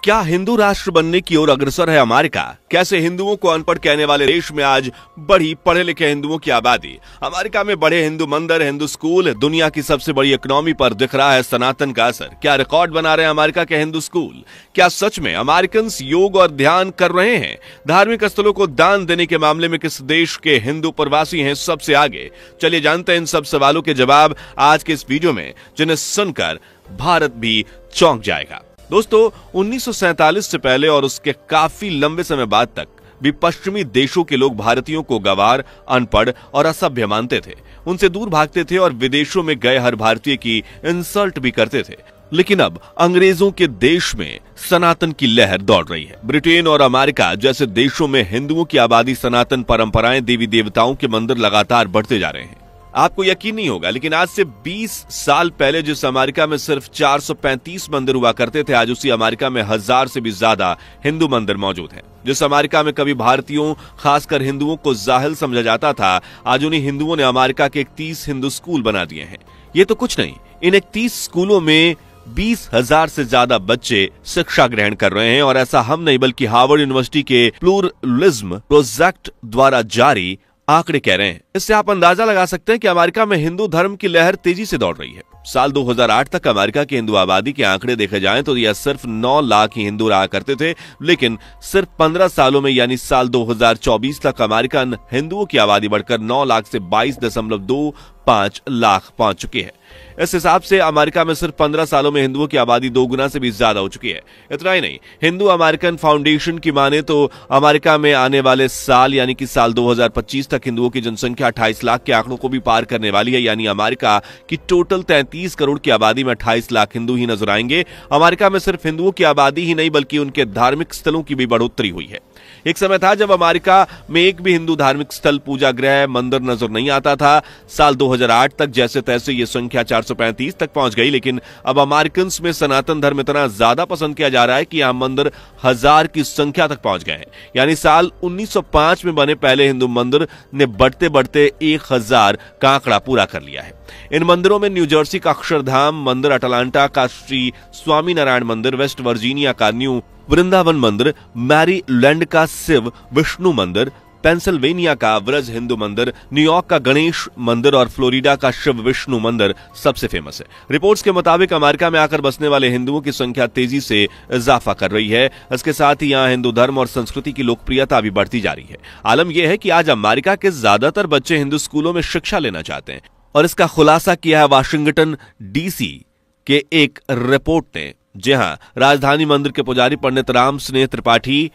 क्या हिंदू राष्ट्र बनने की ओर अग्रसर है अमेरिका? कैसे हिंदुओं को अनपढ़ कहने वाले देश में आज बड़ी पढ़े लिखे हिंदुओं की आबादी? अमेरिका में बड़े हिंदू मंदिर, हिंदू स्कूल, दुनिया की सबसे बड़ी इकोनॉमी पर दिख रहा है सनातन का असर। क्या रिकॉर्ड बना रहे हैं अमेरिका के हिंदू स्कूल? क्या सच में अमेरिकन योग और ध्यान कर रहे हैं? धार्मिक स्थलों को दान देने के मामले में किस देश के हिंदू प्रवासी हैं सबसे आगे? चलिए जानते हैं इन सब सवालों के जवाब आज के इस वीडियो में, जिन्हें सुनकर भारत भी चौंक जाएगा। दोस्तों, 1947 से पहले और उसके काफी लंबे समय बाद तक भी पश्चिमी देशों के लोग भारतीयों को गंवार, अनपढ़ और असभ्य मानते थे। उनसे दूर भागते थे और विदेशों में गए हर भारतीय की इंसल्ट भी करते थे। लेकिन अब अंग्रेजों के देश में सनातन की लहर दौड़ रही है। ब्रिटेन और अमेरिका जैसे देशों में हिंदुओं की आबादी, सनातन परंपराएं, देवी देवताओं के मंदिर लगातार बढ़ते जा रहे हैं। आपको यकीन नहीं होगा, लेकिन आज से 20 साल पहले जिस अमेरिका में सिर्फ 435 मंदिर हुआ करते थे, आज उसी अमेरिका में 1000 से भी ज्यादा हिंदू मंदिर मौजूद हैं। जिस अमेरिका में कभी भारतीयों, खासकर हिंदुओं को जाहिल समझा जाता था, आज उन्हीं हिंदुओं ने अमेरिका के 31 हिंदू स्कूल बना दिए हैं। ये तो कुछ नहीं, इन 31 स्कूलों में 20,000 से ज्यादा बच्चे शिक्षा ग्रहण कर रहे हैं। और ऐसा हम नहीं, बल्कि हार्वर्ड यूनिवर्सिटी के प्लूरलिज्म प्रोजेक्ट द्वारा जारी आंकड़े कह रहे हैं। इससे आप अंदाजा लगा सकते हैं कि अमेरिका में हिंदू धर्म की लहर तेजी से दौड़ रही है। साल 2008 तक अमेरिका की हिंदू आबादी के आंकड़े देखे जाएं तो यह सिर्फ 9 लाख ही हिंदू रहा करते थे, लेकिन सिर्फ 15 सालों में यानी साल 2024 तक अमेरिकन हिंदुओं की आबादी बढ़कर 9 लाख से 22.25 लाख पहुंच चुकी है। इस हिसाब से अमेरिका में सिर्फ 15 सालों में हिंदुओं की आबादी 2 गुना से भी ज्यादा हो चुकी है। इतना ही नहीं, हिंदू अमेरिकन फाउंडेशन की माने तो अमेरिका में आने वाले साल यानी कि साल 2025 तक हिंदुओं की जनसंख्या 28 लाख के आंकड़ों को भी पार करने वाली है। यानी अमेरिका की टोटल 33 करोड़ की आबादी में 28 लाख हिंदू ही नजर आएंगे। अमेरिका में सिर्फ हिंदुओं की आबादी ही नहीं, बल्कि उनके धार्मिक स्थलों की भी बढ़ोतरी हुई है। एक समय था जब अमेरिका में एक भी हिंदू धार्मिक स्थल, पूजा गृह, मंदिर नजर नहीं आता था। साल 2008 तक जैसे तैसे ये संख्या 435 तक पहुंच गई, लेकिन अब अमेरिकन में सनातन धर्म इतना ज्यादा पसंद किया जा रहा है कि यहां मंदिर 1000 की संख्या तक पहुंच गए हैं। यानी साल 1905 में बने पहले हिंदू मंदिर ने बढ़ते बढ़ते 1000 का आंकड़ा पूरा कर लिया है। इन मंदिरों में न्यू जर्सी का अक्षरधाम मंदिर, अटलांटा का श्री स्वामीनारायण मंदिर, वेस्ट वर्जीनिया का न्यू वृंदावन मंदिर, मैरीलैंड का शिव विष्णु मंदिर, पेंसिल्वेनिया का व्रज हिंदू मंदिर, न्यूयॉर्क का गणेश मंदिर और फ्लोरिडा का शिव विष्णु मंदिर सबसे फेमस है। रिपोर्ट्स के मुताबिक अमेरिका में आकर बसने वाले हिंदुओं की संख्या तेजी से इजाफा कर रही है। इसके साथ ही यहाँ हिंदू धर्म और संस्कृति की लोकप्रियता भी बढ़ती जा रही है। आलम यह है कि आज अमेरिका के ज्यादातर बच्चे हिंदू स्कूलों में शिक्षा लेना चाहते हैं, और इसका खुलासा किया है वाशिंगटन डीसी के एक रिपोर्ट ने। जी हां, राजधानी मंदिर के पुजारी पंडित राम स्नेह त्रिपाठी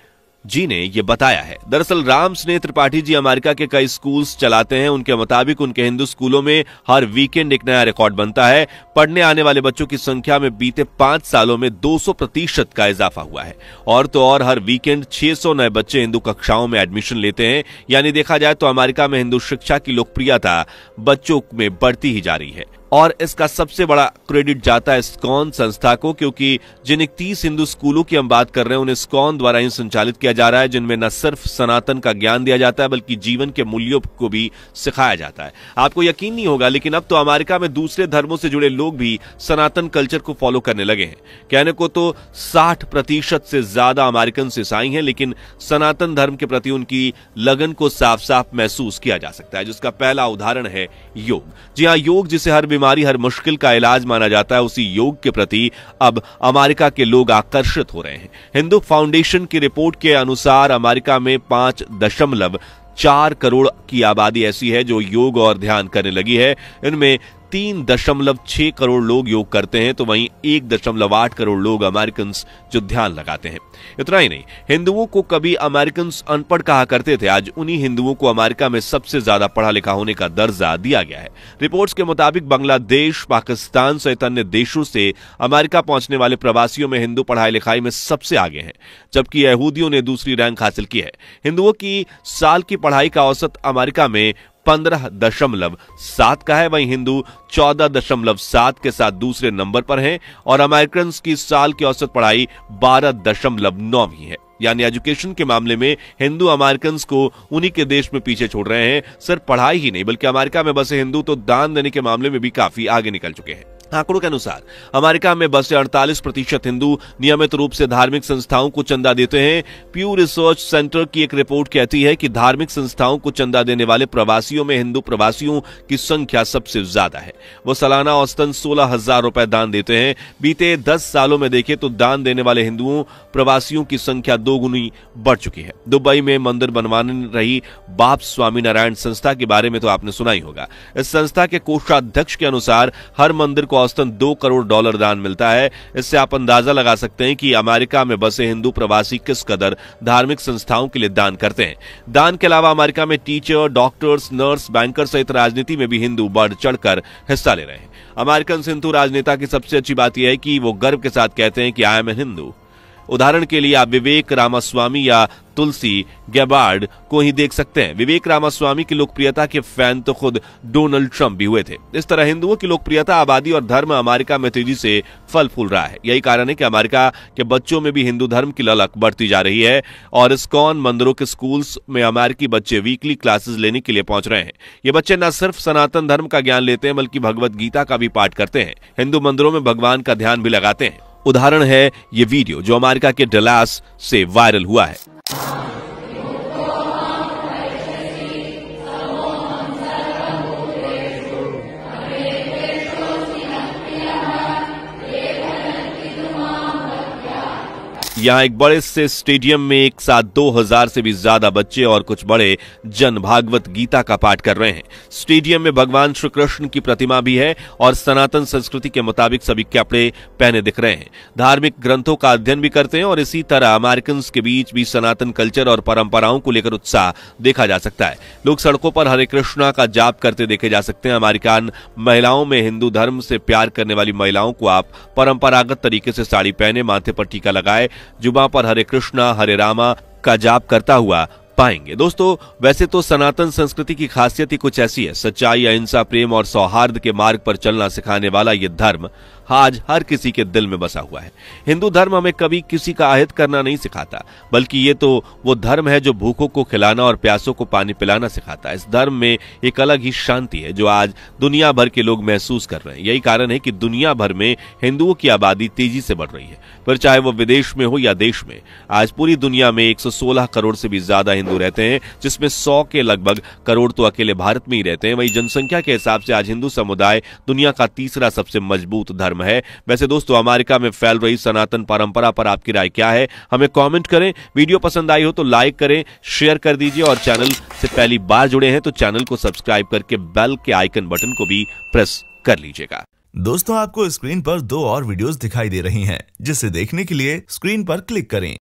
जी ने यह बताया है। दरअसल राम स्नेह त्रिपाठी जी अमेरिका के कई स्कूल्स चलाते हैं। उनके मुताबिक उनके हिंदू स्कूलों में हर वीकेंड एक नया रिकॉर्ड बनता है। पढ़ने आने वाले बच्चों की संख्या में बीते 5 सालों में 200% का इजाफा हुआ है। और तो और हर वीकेंड 600 नए बच्चे हिंदू कक्षाओं में एडमिशन लेते हैं। यानी देखा जाए तो अमेरिका में हिंदू शिक्षा की लोकप्रियता बच्चों में बढ़ती ही जा रही है। और इसका सबसे बड़ा क्रेडिट जाता है इस्कॉन संस्था को, क्योंकि जिन 31 हिंदू स्कूलों की हम बात कर रहे हैं उन्हें इस्कॉन द्वारा ही संचालित किया जा रहा है, जिनमें न सिर्फ सनातन का ज्ञान दिया जाता है बल्कि जीवन के मूल्यों को भी सिखाया जाता है। आपको यकीन नहीं होगा, लेकिन अब तो अमेरिका में दूसरे धर्मों से जुड़े लोग भी सनातन कल्चर को फॉलो करने लगे हैं। कहने को तो 60% से ज्यादा अमेरिकन ईसाई हैं, लेकिन सनातन धर्म के प्रति उनकी लगन को साफ साफ महसूस किया जा सकता है, जिसका पहला उदाहरण है योग। जी हाँ, योग जिसे हर बीमारी, हर मुश्किल का इलाज माना जाता है, उसी योग के प्रति अब अमेरिका के लोग आकर्षित हो रहे हैं। हिंदू फाउंडेशन की रिपोर्ट के अनुसार अमेरिका में 5.4 करोड़ की आबादी ऐसी है जो योग और ध्यान करने लगी है। इनमें 3.6 करोड़ लोग योग करते हैं, तो वहीं 1.8 करोड़ लोग अमेरिकन जो ध्यान लगाते हैं। इतना ही नहीं, हिंदुओं को कभी अमेरिकन अनपढ़ कहा करते थे, आज उन्हीं हिंदुओं को अमेरिका में सबसे ज्यादा पढ़ा लिखा होने का दर्जा दिया गया है। रिपोर्ट्स के मुताबिक बांग्लादेश, पाकिस्तान सहित अन्य देशों से अमेरिका पहुंचने वाले प्रवासियों में हिंदू पढ़ाई लिखाई में सबसे आगे हैं, जबकि यहूदियों ने दूसरी रैंक हासिल की है। हिंदुओं की साल की पढ़ाई का औसत अमेरिका में 15.7 का है, वहीं हिंदू 14.7 के साथ दूसरे नंबर पर हैं और अमेरिकन की साल की औसत पढ़ाई 12.9 ही है। यानी एजुकेशन के मामले में हिंदू अमेरिकन को उन्हीं के देश में पीछे छोड़ रहे हैं। सिर्फ पढ़ाई ही नहीं बल्कि अमेरिका में बसे हिंदू तो दान देने के मामले में भी काफी आगे निकल चुके हैं। आंकड़ों के अनुसार अमेरिका में बसे 48% हिंदू नियमित रूप से धार्मिक संस्थाओं को चंदा देते हैं। प्यू रिसर्च सेंटर की एक रिपोर्ट कहती है कि धार्मिक संस्थाओं को चंदा देने वाले प्रवासियों में हिंदू प्रवासियों की संख्या सबसे ज्यादा है। वो सालाना औसतन 16,000 रुपए दान देते हैं। बीते 10 सालों में देखें तो दान देने वाले हिंदुओं प्रवासियों की संख्या 2 गुनी बढ़ चुकी है। दुबई में मंदिर बनवाने रही बाप स्वामीनारायण संस्था के बारे में तो आपने सुना ही होगा। इस संस्था के कोषाध्यक्ष के अनुसार हर मंदिर को औसतन $2 करोड़ दान मिलता है। इससे आप अंदाजा लगा सकते हैं कि अमेरिका में बसे हिंदू प्रवासी किस कदर धार्मिक संस्थाओं के लिए दान करते हैं। दान के अलावा अमेरिका में टीचर, डॉक्टर्स, नर्स, बैंकर सहित राजनीति में भी हिंदू बढ़ चढ़कर हिस्सा ले रहे हैं। अमेरिकन हिंदू राजनेता की सबसे अच्छी बात यह है कि वो गर्व के साथ कहते हैं कि आई एम ए हिंदू। उदाहरण के लिए आप विवेक रामास्वामी या तुलसी गैबार्ड को ही देख सकते हैं। विवेक रामास्वामी की लोकप्रियता के फैन तो खुद डोनाल्ड ट्रंप भी हुए थे। इस तरह हिंदुओं की लोकप्रियता, आबादी और धर्म अमेरिका में तेजी से फल फूल रहा है। यही कारण है कि अमेरिका के बच्चों में भी हिंदू धर्म की ललक बढ़ती जा रही है और इस्कॉन मंदिरों के स्कूल्स में अमेरिकी बच्चे वीकली क्लासेस लेने के लिए पहुंच रहे हैं। ये बच्चे न सिर्फ सनातन धर्म का ज्ञान लेते हैं बल्कि भगवत गीता का भी पाठ करते हैं। हिंदू मंदिरों में भगवान का ध्यान भी लगाते हैं। उदाहरण है ये वीडियो जो अमेरिका के डलास से वायरल हुआ है। यहाँ एक बड़े से स्टेडियम में एक साथ 2000 से भी ज्यादा बच्चे और कुछ बड़े जन भागवत गीता का पाठ कर रहे हैं। स्टेडियम में भगवान श्री कृष्ण की प्रतिमा भी है और सनातन संस्कृति के मुताबिक सभी कपड़े पहने दिख रहे हैं। धार्मिक ग्रंथों का अध्ययन भी करते हैं और इसी तरह अमेरिकन के बीच भी सनातन कल्चर और परंपराओं को लेकर उत्साह देखा जा सकता है। लोग सड़कों पर हरे कृष्णा का जाप करते देखे जा सकते हैं। अमेरिकन महिलाओं में हिंदू धर्म से प्यार करने वाली महिलाओं को आप परंपरागत तरीके से साड़ी पहने, माथे पर टीका लगाए, जुबां पर हरे कृष्णा हरे रामा का जाप करता हुआ पाएंगे। दोस्तों, वैसे तो सनातन संस्कृति की खासियत ही कुछ ऐसी है। सच्चाई, अहिंसा, प्रेम और सौहार्द के मार्ग पर चलना सिखाने वाला ये धर्म आज हर किसी के दिल में बसा हुआ है। हिंदू धर्म हमें कभी किसी का अहित करना नहीं सिखाता, बल्कि ये तो वो धर्म है जो भूखों को खिलाना और प्यासों को पानी पिलाना सिखाता है। इस धर्म में एक अलग ही शांति है जो आज दुनिया भर के लोग महसूस कर रहे हैं। यही कारण है कि दुनिया भर में हिंदुओं की आबादी तेजी से बढ़ रही है। फिर चाहे वो विदेश में हो या देश में, आज पूरी दुनिया में 116 करोड़ से भी ज्यादा हिंदू रहते हैं, जिसमें 100 के लगभग करोड़ तो अकेले भारत में ही रहते हैं। वही जनसंख्या के हिसाब से आज हिंदू समुदाय दुनिया का तीसरा सबसे मजबूत धर्म है। वैसे दोस्तों, अमेरिका में फैल रही सनातन परंपरा पर आपकी राय क्या है, हमें कमेंट करें। वीडियो पसंद आई हो तो लाइक करें, शेयर कर दीजिए और चैनल से पहली बार जुड़े हैं तो चैनल को सब्सक्राइब करके बेल के आइकन बटन को भी प्रेस कर लीजिएगा। दोस्तों, आपको स्क्रीन पर 2 और वीडियोस दिखाई दे रही हैं, जिसे देखने के लिए स्क्रीन पर क्लिक करें।